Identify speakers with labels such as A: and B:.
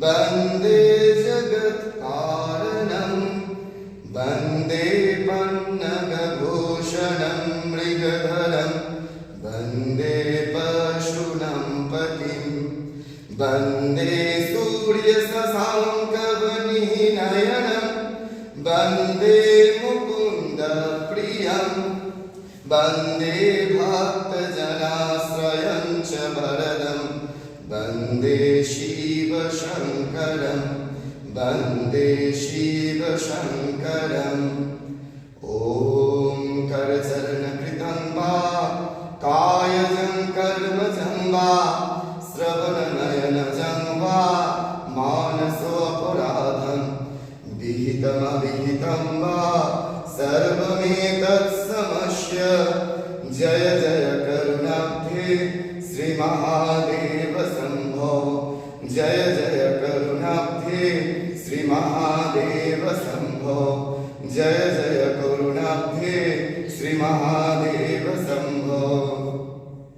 A: वन्दे जगत्कारणं वन्दे पन्नगभूषणं मृगधरं वन्दे पशूनां पतिं वन्दे सूर्यशशाङ्कवनिनयनं वन्दे मुकुन्दप्रियं वन्दे भक्तजनाश्रयं च वरदं वन्दे शिवशङ्करं वन्दे शिवशङ्करम् ॐ करचरणकृतं वा कायजं कर्मजं वा श्रवणनयनजं वा मानसोऽपराधं विहितमविहितं वा सर्वमेतत्समस्य जय जय करुणाब्धे श्रीमहादेव शम्भो जय जय करुणाब्धे श्रीमहादेव शम्भो जय जय करुणाब्धे श्रीमहादेव